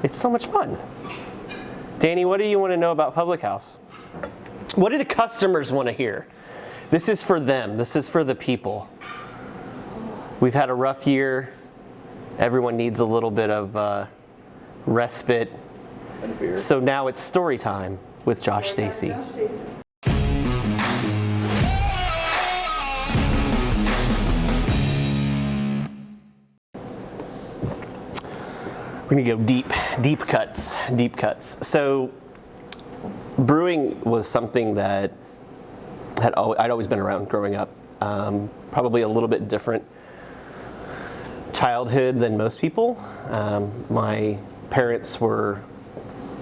It's so much fun. Danny, what do you want to know about Public House? What do the customers want to hear? This is for them. This is for the people. We've had a rough year. Everyone needs a little bit of respite. And a beer. So now it's story time with Josh Stacy. We're gonna go deep cuts. So brewing was something that I'd always been around growing up. Probably a little bit different childhood than most people. My parents were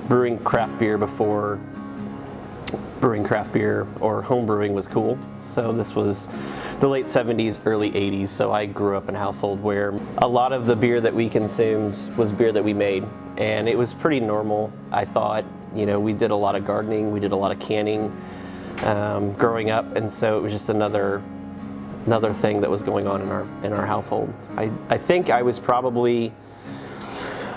brewing craft beer before brewing craft beer or home brewing was cool. So this was the late 70s, early 80s. So I grew up in a household where a lot of the beer that we consumed was beer that we made. And it was pretty normal, I thought. You know, we did a lot of gardening, we did a lot of canning growing up. And so it was just another thing that was going on in our household. I think I was probably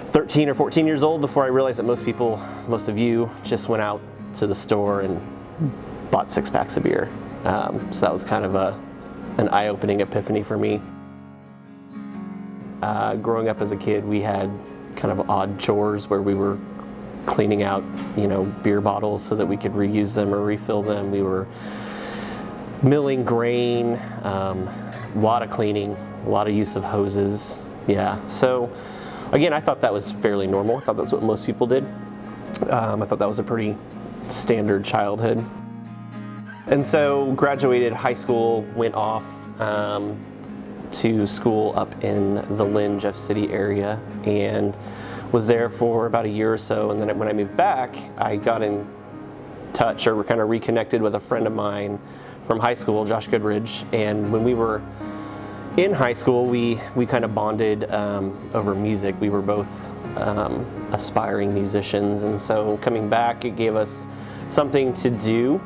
13 or 14 years old before I realized that most of you just went out to the store and bought 6 packs of beer. So that was kind of an eye-opening epiphany for me. Growing up as a kid, we had kind of odd chores where we were cleaning out, beer bottles so that we could reuse them or refill them. We were milling grain, a lot of cleaning, a lot of use of hoses. Yeah, so again, I thought that was fairly normal. I thought that's what most people did. I thought that was a pretty standard childhood. And so graduated high school, went off to school up in the Lynn, Jeff City area, and was there for about a year or so. And then when I moved back, I got in touch or kind of reconnected with a friend of mine from high school, Josh Goodridge. And when we were in high school, we kind of bonded over music. We were both aspiring musicians, and so coming back, it gave us something to do.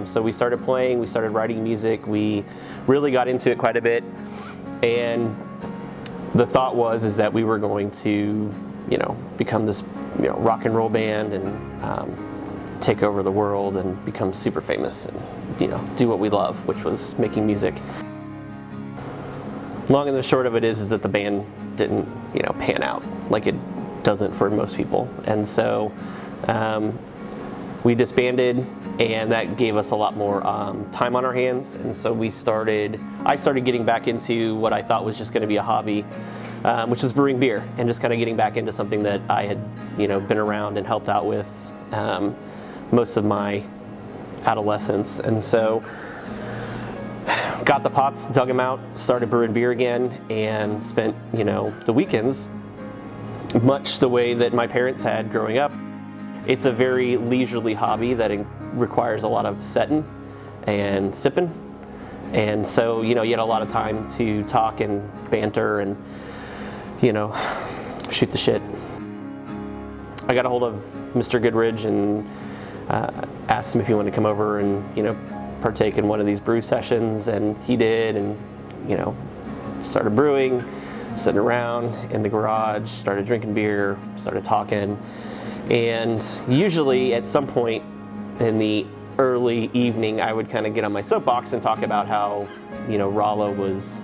So we started playing, we started writing music, we really got into it quite a bit, and the thought was that we were going to, become this, rock and roll band and take over the world and become super famous and, do what we love, which was making music. Long and the short of it is that the band didn't, pan out like it doesn't for most people. And so we disbanded, and that gave us a lot more time on our hands. And so I started getting back into what I thought was just going to be a hobby, which was brewing beer, and just kind of getting back into something that I had, been around and helped out with most of my adolescence. And so got the pots, dug them out, started brewing beer again, and spent, the weekends much the way that my parents had growing up. It's a very leisurely hobby that requires a lot of setting and sipping. And so, you had a lot of time to talk and banter and, shoot the shit. I got a hold of Mr. Goodridge and asked him if he wanted to come over and, partake in one of these brew sessions, and he did, and, started brewing, sitting around in the garage, started drinking beer, started talking. And usually at some point in the early evening, I would kind of get on my soapbox and talk about how, Rolla was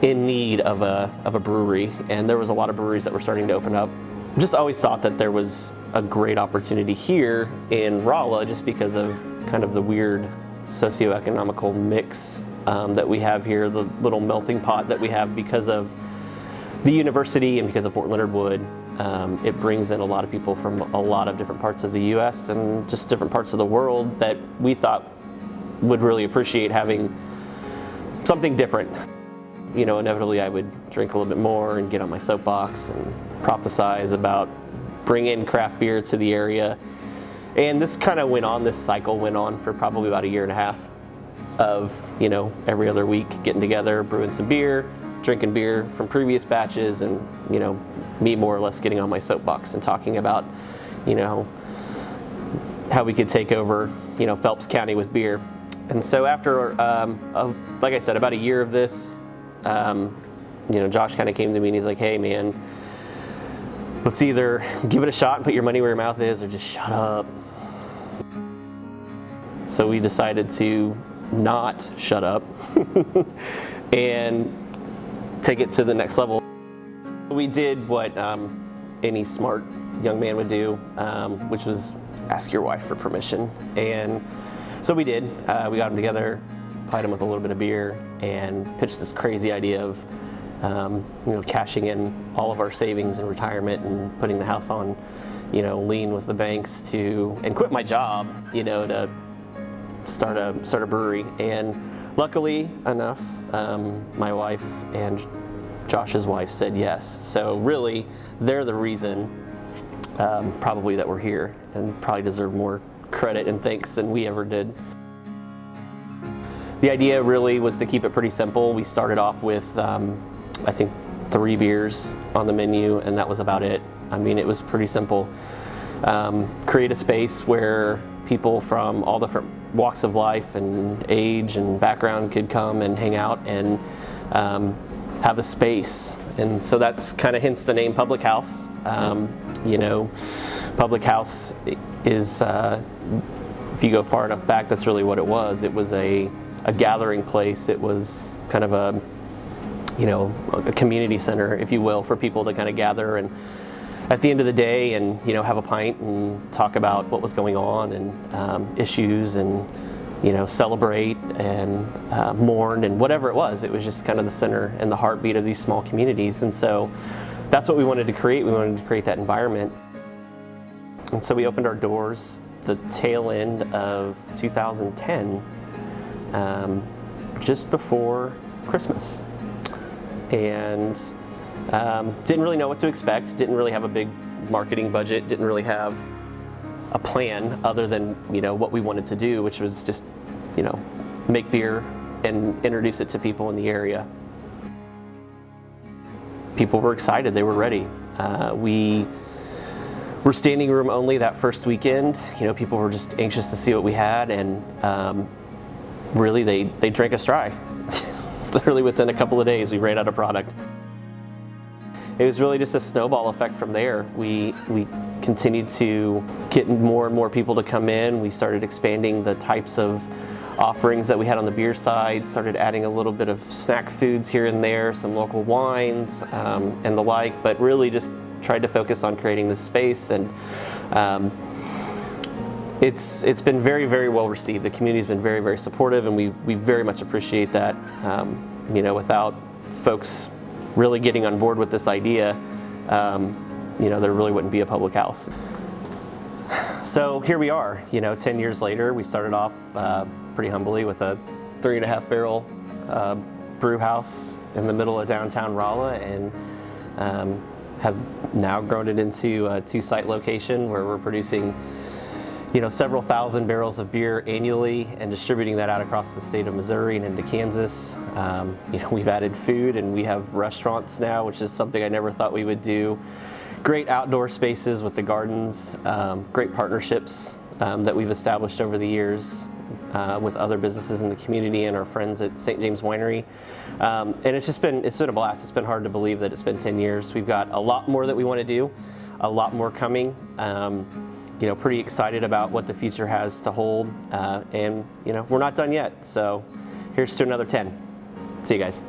in need of a brewery, and there was a lot of breweries that were starting to open up. Just always thought that there was a great opportunity here in Rolla just because of kind of the weird socioeconomical mix that we have here, the little melting pot that we have because of the university and because of Fort Leonard Wood. It brings in a lot of people from a lot of different parts of the U.S. and just different parts of the world that we thought would really appreciate having something different. Inevitably I would drink a little bit more and get on my soapbox and prophesize about bringing craft beer to the area. And this cycle went on for probably about a year and a half of, every other week getting together, brewing some beer, drinking beer from previous batches, and, me more or less getting on my soapbox and talking about, how we could take over, Phelps County with beer. And so after, like I said, about a year of this, Josh kind of came to me and he's like, hey man, let's either give it a shot and put your money where your mouth is, or just shut up. So we decided to not shut up and take it to the next level. We did what any smart young man would do, which was ask your wife for permission. And so we did. We got them together, plied them with a little bit of beer, and pitched this crazy idea of cashing in all of our savings and retirement and putting the house on, lien with the banks and quit my job, to start a brewery. And luckily enough, my wife and Josh's wife said yes. So really, they're the reason probably that we're here, and probably deserve more credit and thanks than we ever did. The idea really was to keep it pretty simple. We started off with, I think, 3 beers on the menu, and that was about it. I mean, it was pretty simple. Create a space where people from all different walks of life and age and background could come and hang out and have a space. And so that's kind of hence the name Public House. Public House is, if you go far enough back, that's really what it was. It was a gathering place. It was kind of a community center, if you will, for people to kind of gather and at the end of the day and have a pint and talk about what was going on and issues and celebrate and mourn and whatever it was. It was just kind of the center and the heartbeat of these small communities. And so that's what we wanted to create. We wanted to create that environment. And so we opened our doors the tail end of 2010, just before Christmas. And didn't really know what to expect, didn't really have a big marketing budget, didn't really have a plan other than what we wanted to do, which was just make beer and introduce it to people in the area. People were excited, they were ready. We were standing room only that first weekend. People were just anxious to see what we had, and really they drank us dry. Literally within a couple of days we ran out of product. It was really just a snowball effect from there. We continued to get more and more people to come in. We started expanding the types of offerings that we had on the beer side, started adding a little bit of snack foods here and there, some local wines and the like, but really just tried to focus on creating this space. And it's been very, very well received. The community's been very, very supportive, and we very much appreciate that. Without folks really getting on board with this idea, there really wouldn't be a Public House. So here we are, 10 years later. We started off pretty humbly with a 3.5 barrel brew house in the middle of downtown Rolla, and have now grown it into a 2-site location where we're producing several thousand barrels of beer annually and distributing that out across the state of Missouri and into Kansas. We've added food, and we have restaurants now, which is something I never thought we would do. Great outdoor spaces with the gardens, great partnerships that we've established over the years with other businesses in the community and our friends at St. James Winery. And it's been a blast. It's been hard to believe that it's been 10 years. We've got a lot more that we want to do, a lot more coming. Pretty excited about what the future has to hold, and we're not done yet. So here's to another 10. See you guys.